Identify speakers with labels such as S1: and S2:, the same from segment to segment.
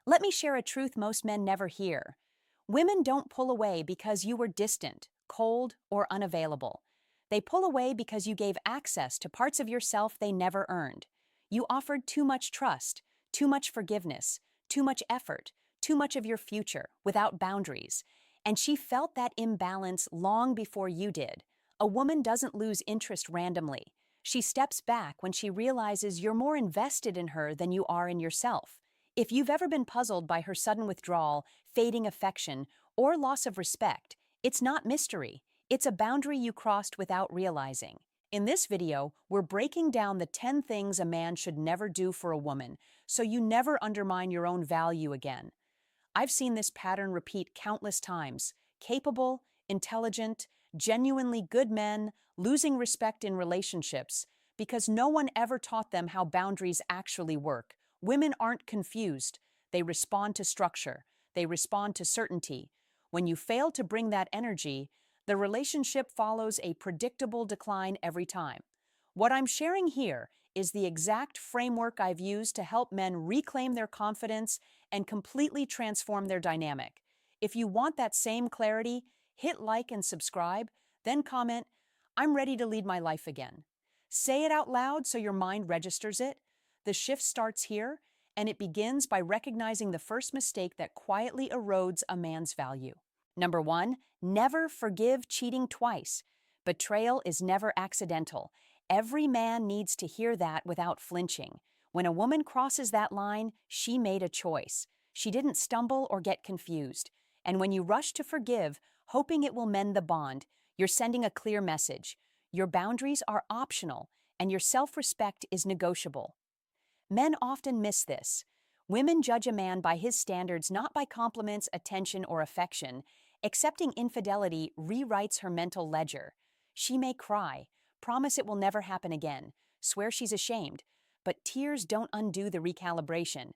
S1: Let me share a truth most men never hear. Women don't pull away because you were distant, cold, or unavailable. They pull away because you gave access to parts of yourself they never earned. You offered too much trust, too much forgiveness, too much effort, too much of your future without boundaries. And she felt that imbalance long before you did. A woman doesn't lose interest randomly. She steps back when she realizes you're more invested in her than you are in yourself. If you've ever been puzzled by her sudden withdrawal, fading affection, or loss of respect, it's not mystery. It's a boundary you crossed without realizing. In this video, we're breaking down the 10 things a man should never do for a woman, so you never undermine your own value again. I've seen this pattern repeat countless times. Capable, intelligent, genuinely good men losing respect in relationships because no one ever taught them how boundaries actually work. Women aren't confused. They respond to structure. They respond to certainty. When you fail to bring that energy, the relationship follows a predictable decline every time. What I'm sharing here is the exact framework I've used to help men reclaim their confidence and completely transform their dynamic. If you want that same clarity, hit like and subscribe, then comment, "I'm ready to lead my life again." Say it out loud so your mind registers it. The shift starts here, and it begins by recognizing the first mistake that quietly erodes a man's value. Number 1, never forgive cheating twice. Betrayal is never accidental. Every man needs to hear that without flinching. When a woman crosses that line, she made a choice. She didn't stumble or get confused. And when you rush to forgive, hoping it will mend the bond, you're sending a clear message. Your boundaries are optional, and your self-respect is negotiable. Men often miss this. Women judge a man by his standards, not by compliments, attention, or affection. Accepting infidelity rewrites her mental ledger. She may cry, promise it will never happen again, swear she's ashamed, but tears don't undo the recalibration.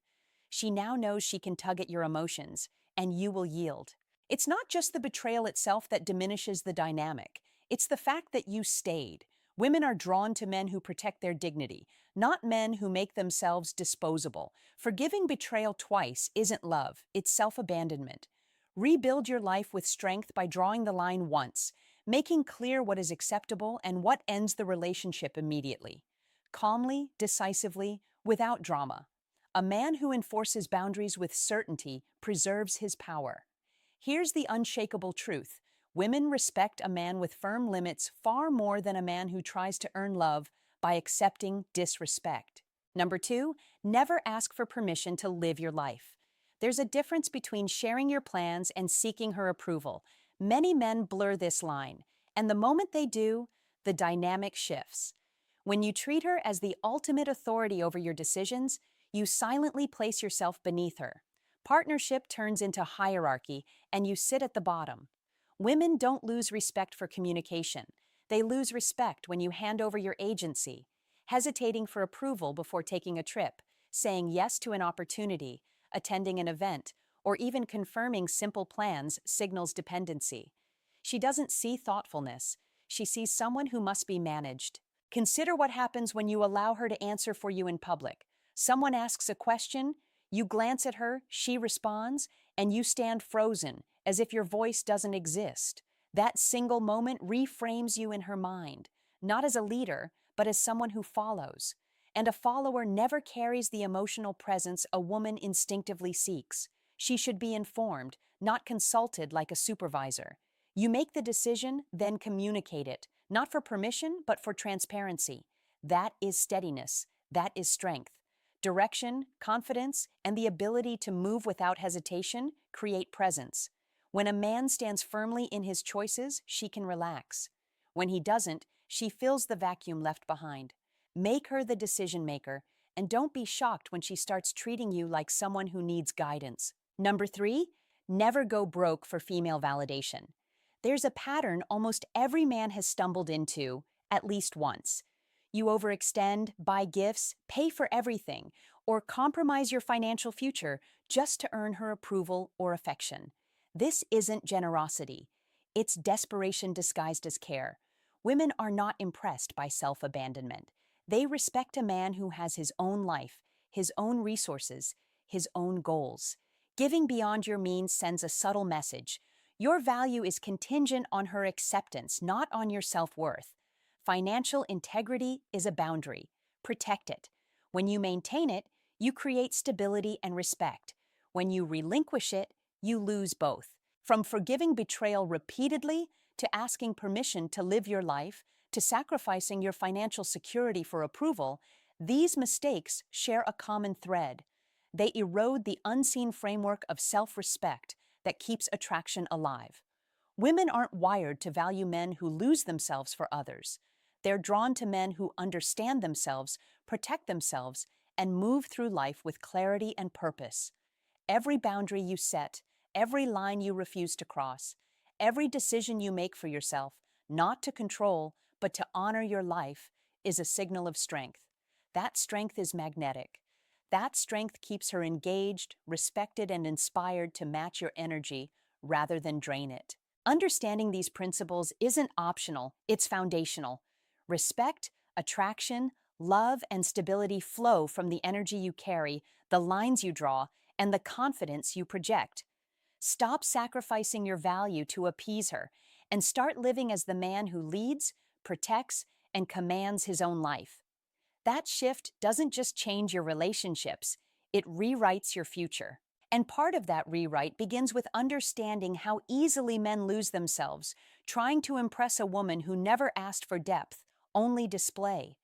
S1: She now knows she can tug at your emotions, and you will yield. It's not just the betrayal itself that diminishes the dynamic. It's the fact that you stayed. Women are drawn to men who protect their dignity, not men who make themselves disposable. Forgiving betrayal twice isn't love, it's self-abandonment. Rebuild your life with strength by drawing the line once, making clear what is acceptable and what ends the relationship immediately. Calmly, decisively, without drama. A man who enforces boundaries with certainty preserves his power. Here's the unshakable truth. Women respect a man with firm limits far more than a man who tries to earn love by accepting disrespect. Number 2, never ask for permission to live your life. There's a difference between sharing your plans and seeking her approval. Many men blur this line, and the moment they do, the dynamic shifts. When you treat her as the ultimate authority over your decisions, you silently place yourself beneath her. Partnership turns into hierarchy, and you sit at the bottom. Women don't lose respect for communication. They lose respect when you hand over your agency, hesitating for approval before taking a trip, saying yes to an opportunity, attending an event, or even confirming simple plans signals dependency. She doesn't see thoughtfulness. She sees someone who must be managed. Consider what happens when you allow her to answer for you in public. Someone asks a question, you glance at her, she responds, and you stand frozen, as if your voice doesn't exist. That single moment reframes you in her mind, not as a leader, but as someone who follows. And a follower never carries the emotional presence a woman instinctively seeks. She should be informed, not consulted like a supervisor. You make the decision, then communicate it, not for permission, but for transparency. That is steadiness. That is strength. Direction, confidence, and the ability to move without hesitation create presence. When a man stands firmly in his choices, she can relax. When he doesn't, she fills the vacuum left behind. Make her the decision maker, and don't be shocked when she starts treating you like someone who needs guidance. Number 3, never go broke for female validation. There's a pattern almost every man has stumbled into at least once. You overextend, buy gifts, pay for everything, or compromise your financial future just to earn her approval or affection. This isn't generosity. It's desperation disguised as care. Women are not impressed by self-abandonment. They respect a man who has his own life, his own resources, his own goals. Giving beyond your means sends a subtle message. Your value is contingent on her acceptance, not on your self-worth. Financial integrity is a boundary. Protect it. When you maintain it, you create stability and respect. When you relinquish it, you lose both. From forgiving betrayal repeatedly, to asking permission to live your life, to sacrificing your financial security for approval, these mistakes share a common thread. They erode the unseen framework of self-respect that keeps attraction alive. Women aren't wired to value men who lose themselves for others. They're drawn to men who understand themselves, protect themselves, and move through life with clarity and purpose. Every boundary you set, every line you refuse to cross, every decision you make for yourself, not to control, but to honor your life, is a signal of strength. That strength is magnetic. That strength keeps her engaged, respected, and inspired to match your energy rather than drain it. Understanding these principles isn't optional, it's foundational. Respect, attraction, love, and stability flow from the energy you carry, the lines you draw, and the confidence you project. Stop sacrificing your value to appease her and start living as the man who leads, protects, and commands his own life. That shift doesn't just change your relationships, it rewrites your future. And part of that rewrite begins with understanding how easily men lose themselves, trying to impress a woman who never asked for depth, only display.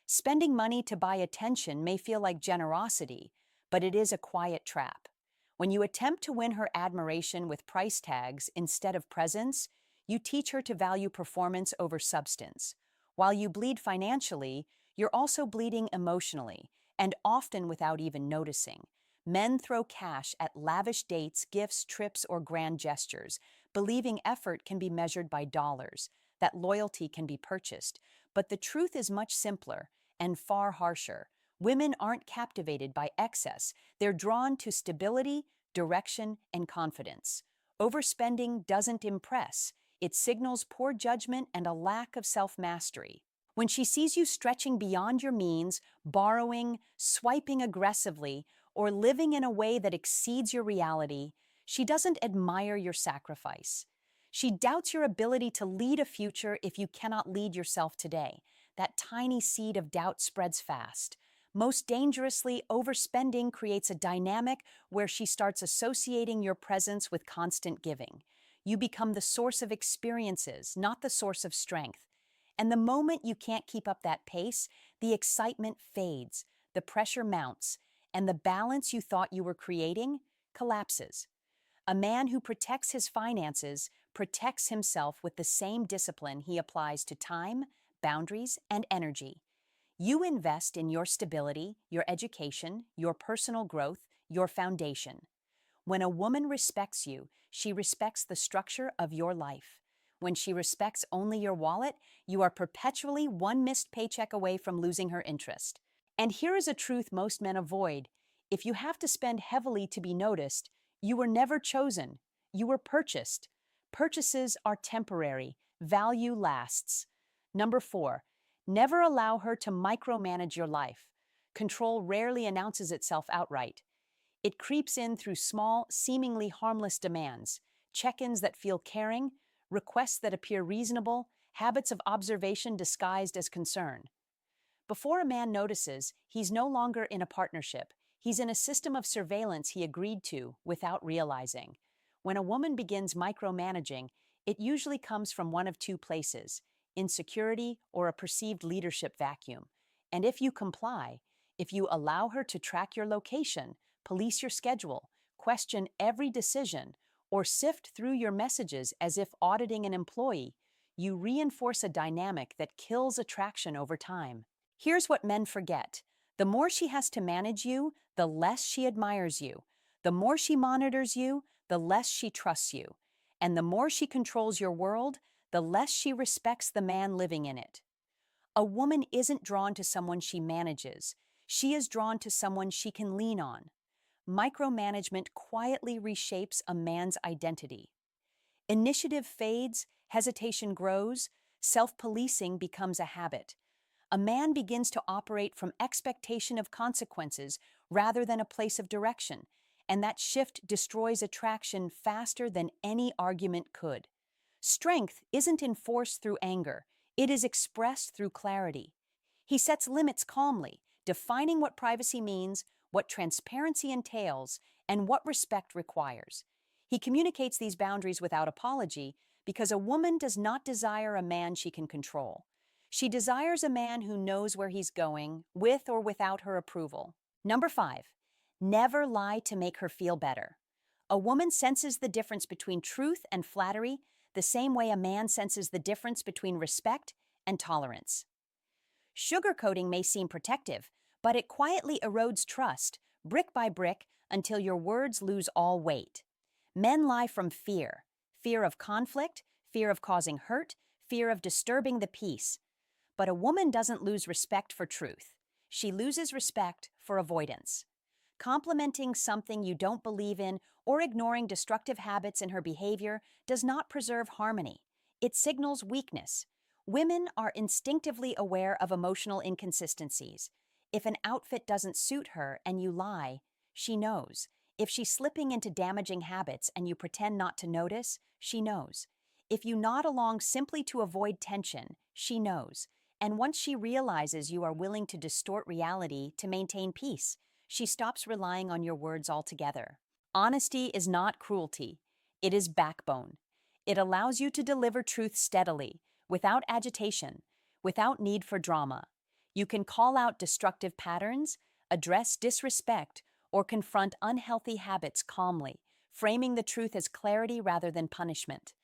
S1: Spending money to buy attention may feel like generosity, but it is a quiet trap. When you attempt to win her admiration with price tags instead of presence, you teach her to value performance over substance. While you bleed financially, you're also bleeding emotionally, and often without even noticing. Men throw cash at lavish dates, gifts, trips, or grand gestures, believing effort can be measured by dollars, that loyalty can be purchased. But the truth is much simpler and far harsher. Women aren't captivated by excess, they're drawn to stability, direction, and confidence. Overspending doesn't impress, it signals poor judgment and a lack of self-mastery. When she sees you stretching beyond your means, borrowing, swiping aggressively, or living in a way that exceeds your reality, she doesn't admire your sacrifice. She doubts your ability to lead a future if you cannot lead yourself today. That tiny seed of doubt spreads fast. Most dangerously, overspending creates a dynamic where she starts associating your presence with constant giving. You become the source of experiences, not the source of strength. And the moment you can't keep up that pace, the excitement fades, the pressure mounts, and the balance you thought you were creating collapses. A man who protects his finances protects himself with the same discipline he applies to time, boundaries, and energy. You invest in your stability, your education, your personal growth, your foundation. When a woman respects you, she respects the structure of your life. When she respects only your wallet, you are perpetually one missed paycheck away from losing her interest. And here is a truth most men avoid. If you have to spend heavily to be noticed, you were never chosen. You were purchased. Purchases are temporary. Value lasts. Number 4, never allow her to micromanage your life. Control rarely announces itself outright. It creeps in through small, seemingly harmless demands, check-ins that feel caring, requests that appear reasonable, habits of observation disguised as concern. Before a man notices, he's no longer in a partnership. He's in a system of surveillance he agreed to without realizing. When a woman begins micromanaging, it usually comes from one of two places: insecurity or a perceived leadership vacuum. And if you comply, if you allow her to track your location, police your schedule, question every decision, or sift through your messages as if auditing an employee, you reinforce a dynamic that kills attraction over time. Here's what men forget. The more she has to manage you, the less she admires you. The more she monitors you, the less she trusts you. And the more she controls your world, the less she respects the man living in it. A woman isn't drawn to someone she manages. She is drawn to someone she can lean on. Micromanagement quietly reshapes a man's identity. Initiative fades, hesitation grows, self-policing becomes a habit. A man begins to operate from expectation of consequences rather than a place of direction, and that shift destroys attraction faster than any argument could. Strength isn't enforced through anger, it is expressed through clarity. He sets limits calmly, defining what privacy means, what transparency entails, and what respect requires. He communicates these boundaries without apology because a woman does not desire a man she can control. She desires a man who knows where he's going, with or without her approval. Number 5, never lie to make her feel better. A woman senses the difference between truth and flattery the same way a man senses the difference between respect and tolerance. Sugarcoating may seem protective, but it quietly erodes trust, brick by brick, until your words lose all weight. Men lie from fear, fear of conflict, fear of causing hurt, fear of disturbing the peace. But a woman doesn't lose respect for truth. She loses respect for avoidance. Complimenting something you don't believe in or ignoring destructive habits in her behavior does not preserve harmony. It signals weakness. Women are instinctively aware of emotional inconsistencies. If an outfit doesn't suit her and you lie, she knows. If she's slipping into damaging habits and you pretend not to notice, she knows. If you nod along simply to avoid tension, she knows. And once she realizes you are willing to distort reality to maintain peace, she stops relying on your words altogether. Honesty is not cruelty. It is backbone. It allows you to deliver truth steadily, without agitation, without need for drama. You can call out destructive patterns, address disrespect, or confront unhealthy habits calmly, framing the truth as clarity rather than punishment.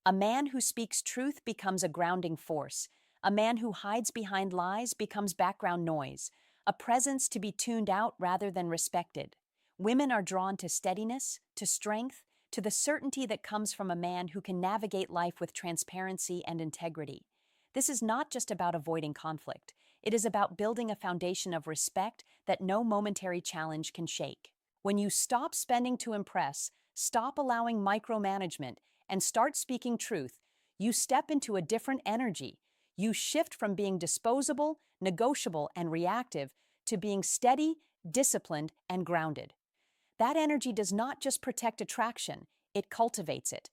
S1: A man who speaks truth becomes a grounding force. A man who hides behind lies becomes background noise, a presence to be tuned out rather than respected. Women are drawn to steadiness, to strength, to the certainty that comes from a man who can navigate life with transparency and integrity. This is not just about avoiding conflict. It is about building a foundation of respect that no momentary challenge can shake. When you stop spending to impress, stop allowing micromanagement, and start speaking truth, you step into a different energy. You shift from being disposable, negotiable, and reactive to being steady, disciplined, and grounded. That energy does not just protect attraction, it cultivates it.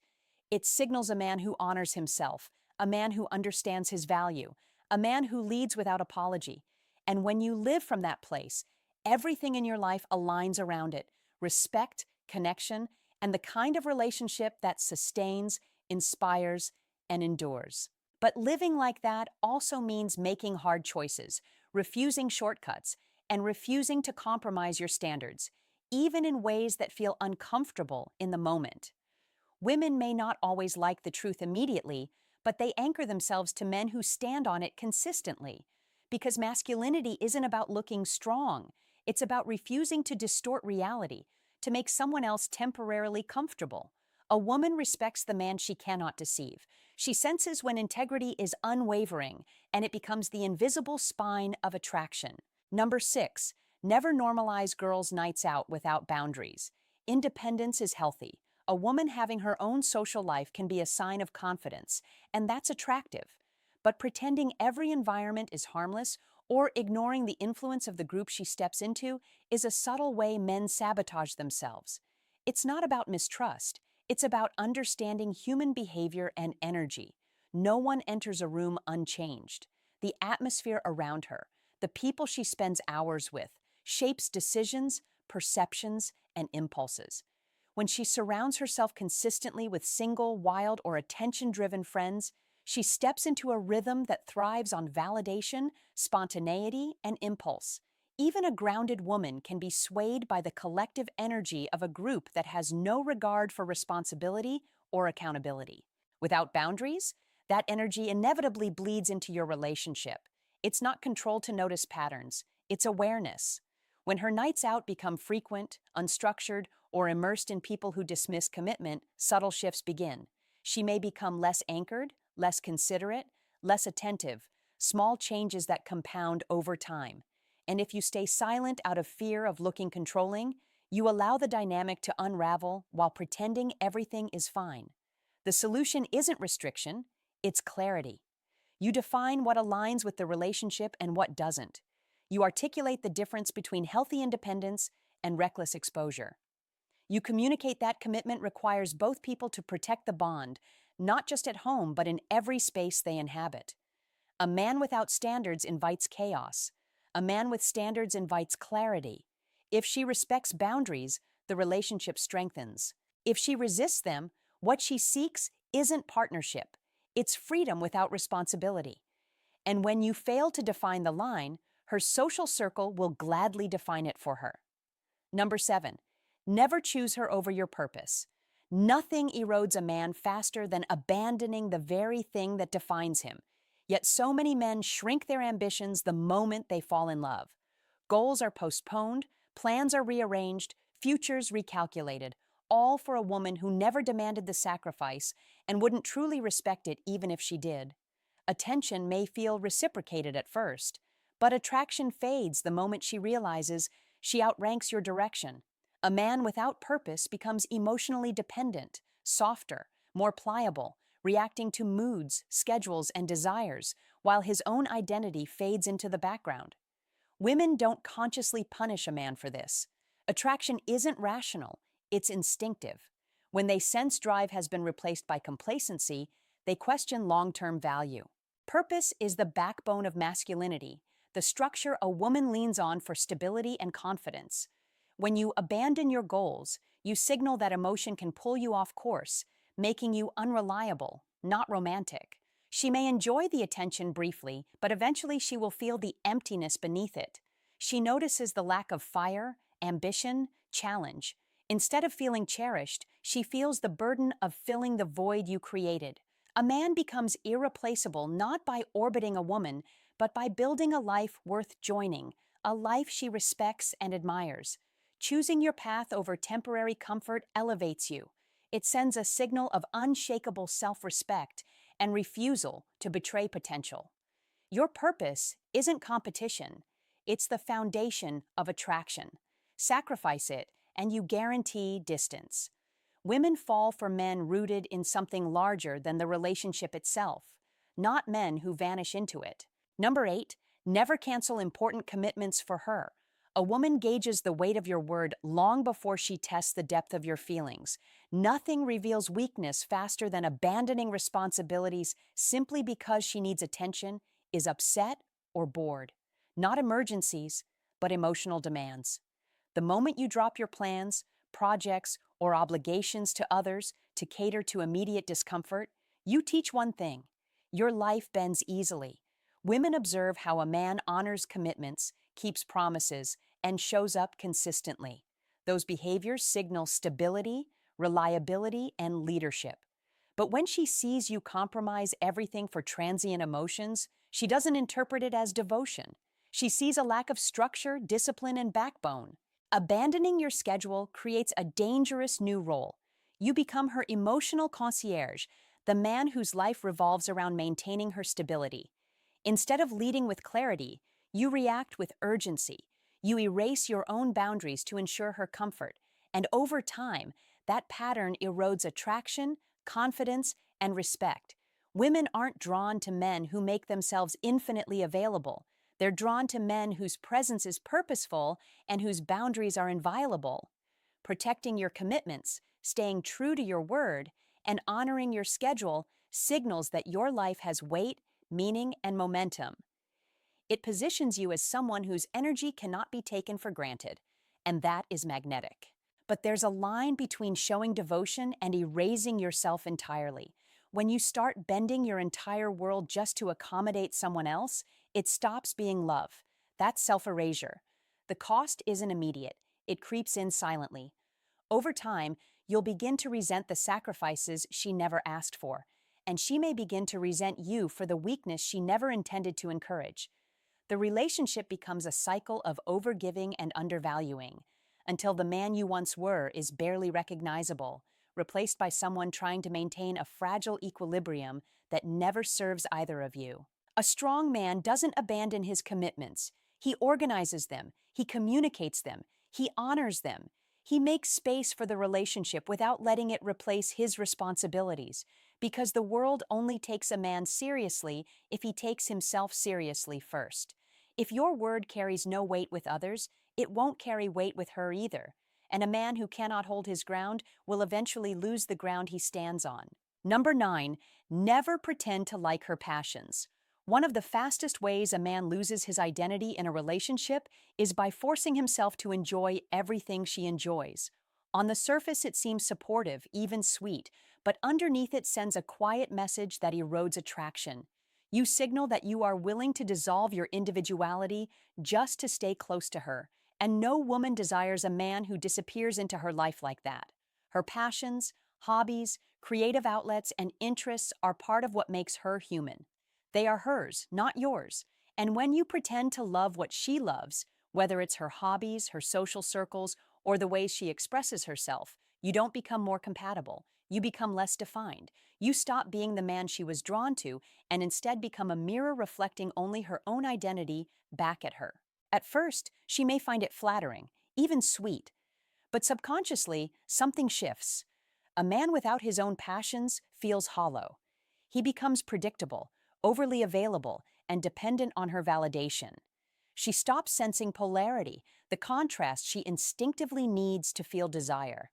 S1: It signals a man who honors himself, a man who understands his value, a man who leads without apology. And when you live from that place, everything in your life aligns around it: respect, connection, and the kind of relationship that sustains, inspires, and endures. But living like that also means making hard choices, refusing shortcuts, and refusing to compromise your standards, even in ways that feel uncomfortable in the moment. Women may not always like the truth immediately, but they anchor themselves to men who stand on it consistently. Because masculinity isn't about looking strong, it's about refusing to distort reality, to make someone else temporarily comfortable. A woman respects the man she cannot deceive. She senses when integrity is unwavering, and it becomes the invisible spine of attraction. Number 6, never normalize girls' nights out without boundaries. Independence is healthy. A woman having her own social life can be a sign of confidence, and that's attractive. But pretending every environment is harmless or ignoring the influence of the group she steps into is a subtle way men sabotage themselves. It's not about mistrust. It's about understanding human behavior and energy. No one enters a room unchanged. The atmosphere around her, the people she spends hours with, shapes decisions, perceptions, and impulses. When she surrounds herself consistently with single, wild, or attention-driven friends, she steps into a rhythm that thrives on validation, spontaneity, and impulse. Even a grounded woman can be swayed by the collective energy of a group that has no regard for responsibility or accountability. Without boundaries, that energy inevitably bleeds into your relationship. It's not control to notice patterns, it's awareness. When her nights out become frequent, unstructured, or immersed in people who dismiss commitment, subtle shifts begin. She may become less anchored, less considerate, less attentive, small changes that compound over time. And if you stay silent out of fear of looking controlling, you allow the dynamic to unravel while pretending everything is fine. The solution isn't restriction, it's clarity. You define what aligns with the relationship and what doesn't. You articulate the difference between healthy independence and reckless exposure. You communicate that commitment requires both people to protect the bond, not just at home, but in every space they inhabit. A man without standards invites chaos. A man with standards invites clarity. If she respects boundaries, the relationship strengthens. If she resists them, what she seeks isn't partnership. It's freedom without responsibility. And when you fail to define the line, her social circle will gladly define it for her. Number 7, never choose her over your purpose. Nothing erodes a man faster than abandoning the very thing that defines him. Yet so many men shrink their ambitions the moment they fall in love. Goals are postponed, plans are rearranged, futures recalculated, all for a woman who never demanded the sacrifice and wouldn't truly respect it even if she did. Attention may feel reciprocated at first, but attraction fades the moment she realizes she outranks your direction. A man without purpose becomes emotionally dependent, softer, more pliable, reacting to moods, schedules, and desires, while his own identity fades into the background. Women don't consciously punish a man for this. Attraction isn't rational, it's instinctive. When they sense drive has been replaced by complacency, they question long-term value. Purpose is the backbone of masculinity, the structure a woman leans on for stability and confidence. When you abandon your goals, you signal that emotion can pull you off course, making you unreliable, not romantic. She may enjoy the attention briefly, but eventually she will feel the emptiness beneath it. She notices the lack of fire, ambition, challenge. Instead of feeling cherished, she feels the burden of filling the void you created. A man becomes irreplaceable not by orbiting a woman, but by building a life worth joining, a life she respects and admires. Choosing your path over temporary comfort elevates you. It sends a signal of unshakable self-respect and refusal to betray potential. Your purpose isn't competition, it's the foundation of attraction. Sacrifice it, and you guarantee distance. Women fall for men rooted in something larger than the relationship itself, not men who vanish into it. Number 8, never cancel important commitments for her. A woman gauges the weight of your word long before she tests the depth of your feelings. Nothing reveals weakness faster than abandoning responsibilities simply because she needs attention, is upset, or bored. Not emergencies, but emotional demands. The moment you drop your plans, projects, or obligations to others to cater to immediate discomfort, you teach one thing: your life bends easily. Women observe how a man honors commitments, keeps promises, and shows up consistently. Those behaviors signal stability, reliability, and leadership. But when she sees you compromise everything for transient emotions, she doesn't interpret it as devotion. She sees a lack of structure, discipline, and backbone. Abandoning your schedule creates a dangerous new role. You become her emotional concierge, the man whose life revolves around maintaining her stability. Instead of leading with clarity, you react with urgency. You erase your own boundaries to ensure her comfort, and over time, that pattern erodes attraction, confidence, and respect. Women aren't drawn to men who make themselves infinitely available. They're drawn to men whose presence is purposeful and whose boundaries are inviolable. Protecting your commitments, staying true to your word, and honoring your schedule signals that your life has weight, meaning, and momentum. It positions you as someone whose energy cannot be taken for granted, and that is magnetic. But there's a line between showing devotion and erasing yourself entirely. When you start bending your entire world just to accommodate someone else, it stops being love. That's self-erasure. The cost isn't immediate. It creeps in silently. Over time, you'll begin to resent the sacrifices she never asked for, and she may begin to resent you for the weakness she never intended to encourage. The relationship becomes a cycle of overgiving and undervaluing, until the man you once were is barely recognizable, replaced by someone trying to maintain a fragile equilibrium that never serves either of you. A strong man doesn't abandon his commitments. He organizes them, he communicates them, he honors them. He makes space for the relationship without letting it replace his responsibilities, because the world only takes a man seriously if he takes himself seriously first. If your word carries no weight with others, it won't carry weight with her either. And a man who cannot hold his ground will eventually lose the ground he stands on. Number 9, never pretend to like her passions. One of the fastest ways a man loses his identity in a relationship is by forcing himself to enjoy everything she enjoys. On the surface, it seems supportive, even sweet, but underneath it sends a quiet message that erodes attraction. You signal that you are willing to dissolve your individuality just to stay close to her, and no woman desires a man who disappears into her life like that. Her passions, hobbies, creative outlets, and interests are part of what makes her human. They are hers, not yours. And when you pretend to love what she loves, whether it's her hobbies, her social circles, or the ways she expresses herself, you don't become more compatible. You become less defined. You stop being the man she was drawn to and instead become a mirror reflecting only her own identity back at her. At first, she may find it flattering, even sweet, but subconsciously, something shifts. A man without his own passions feels hollow. He becomes predictable, overly available, and dependent on her validation. She stops sensing polarity, the contrast she instinctively needs to feel desire.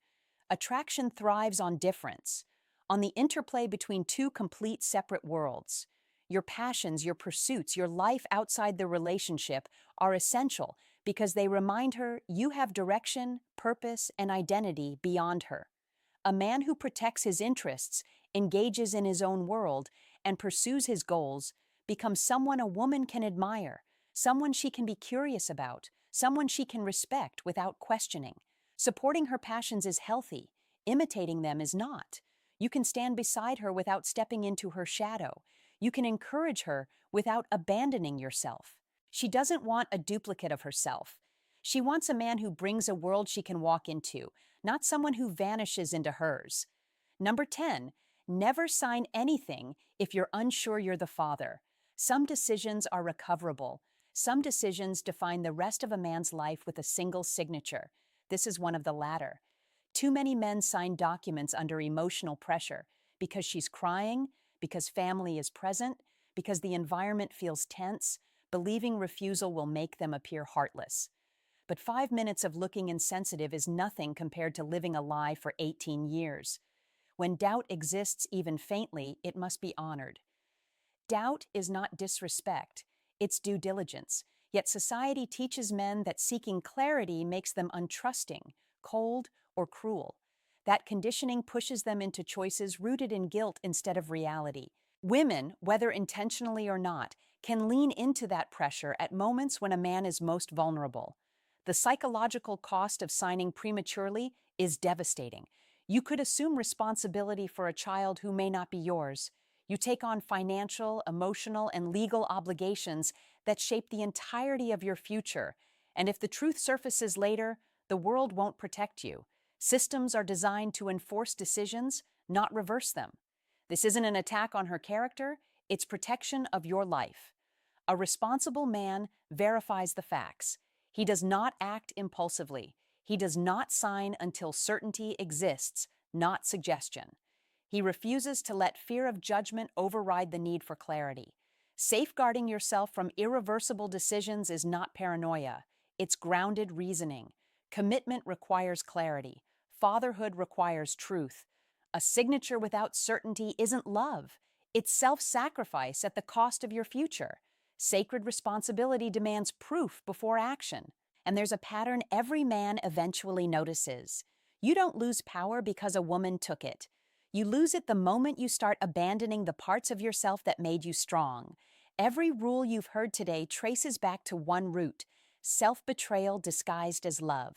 S1: Attraction thrives on difference, on the interplay between two complete separate worlds. Your passions, your pursuits, your life outside the relationship are essential because they remind her you have direction, purpose, and identity beyond her. A man who protects his interests, engages in his own world, and pursues his goals becomes someone a woman can admire, someone she can be curious about, someone she can respect without questioning. Supporting her passions is healthy, imitating them is not. You can stand beside her without stepping into her shadow. You can encourage her without abandoning yourself. She doesn't want a duplicate of herself. She wants a man who brings a world she can walk into, not someone who vanishes into hers. Number 10, never sign anything if you're unsure you're the father. Some decisions are recoverable. Some decisions define the rest of a man's life with a single signature. This is one of the latter. Too many men sign documents under emotional pressure because she's crying, because family is present, because the environment feels tense, believing refusal will make them appear heartless. But 5 minutes of looking insensitive is nothing compared to living a lie for 18 years. When doubt exists even faintly, it must be honored. Doubt is not disrespect, it's due diligence. Yet society teaches men that seeking clarity makes them untrusting, cold, or cruel. That conditioning pushes them into choices rooted in guilt instead of reality. Women, whether intentionally or not, can lean into that pressure at moments when a man is most vulnerable. The psychological cost of signing prematurely is devastating. You could assume responsibility for a child who may not be yours. You take on financial, emotional, and legal obligations that shape the entirety of your future. And if the truth surfaces later, the world won't protect you. Systems are designed to enforce decisions, not reverse them. This isn't an attack on her character, it's protection of your life. A responsible man verifies the facts. He does not act impulsively. He does not sign until certainty exists, not suggestion. He refuses to let fear of judgment override the need for clarity. Safeguarding yourself from irreversible decisions is not paranoia. It's grounded reasoning. Commitment requires clarity. Fatherhood requires truth. A signature without certainty isn't love. It's self-sacrifice at the cost of your future. Sacred responsibility demands proof before action. And there's a pattern every man eventually notices. You don't lose power because a woman took it. You lose it the moment you start abandoning the parts of yourself that made you strong. Every rule you've heard today traces back to one root: self-betrayal disguised as love.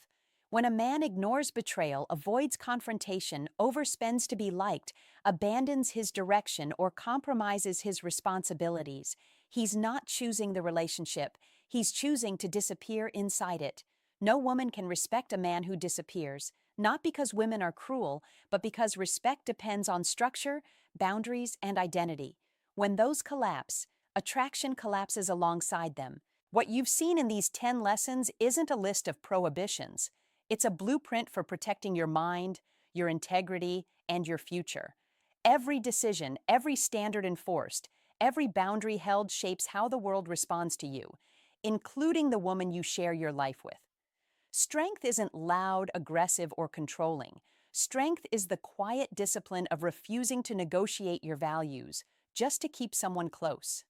S1: When a man ignores betrayal, avoids confrontation, overspends to be liked, abandons his direction, or compromises his responsibilities, he's not choosing the relationship. He's choosing to disappear inside it. No woman can respect a man who disappears, not because women are cruel, but because respect depends on structure, boundaries, and identity. When those collapse, attraction collapses alongside them. What you've seen in these 10 lessons isn't a list of prohibitions. It's a blueprint for protecting your mind, your integrity, and your future. Every decision, every standard enforced, every boundary held shapes how the world responds to you. including the woman you share your life with. Strength isn't loud, aggressive, or controlling. Strength is the quiet discipline of refusing to negotiate your values just to keep someone close.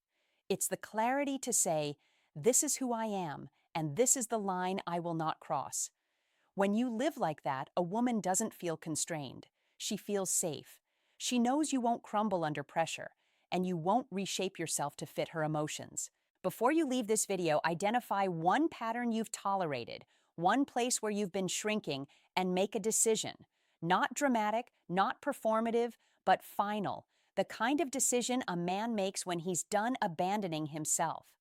S1: It's the clarity to say, "This is who I am, and this is the line I will not cross." When you live like that, a woman doesn't feel constrained. She feels safe. She knows you won't crumble under pressure, and you won't reshape yourself to fit her emotions. Before you leave this video, identify one pattern you've tolerated, one place where you've been shrinking, and make a decision. Not dramatic, not performative, but final. The kind of decision a man makes when he's done abandoning himself.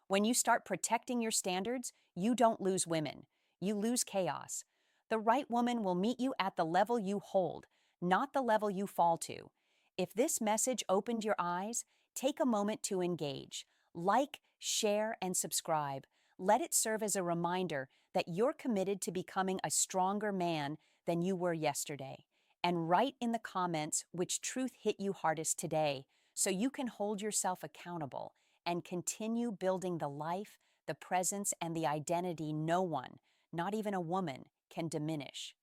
S1: When you start protecting your standards, you don't lose women. You lose chaos. The right woman will meet you at the level you hold, not the level you fall to. If this message opened your eyes, take a moment to engage. Like, share, and subscribe. Let it serve as a reminder that you're committed to becoming a stronger man than you were yesterday. And write in the comments which truth hit you hardest today so you can hold yourself accountable and continue building the life, the presence, and the identity no one, not even a woman, can diminish.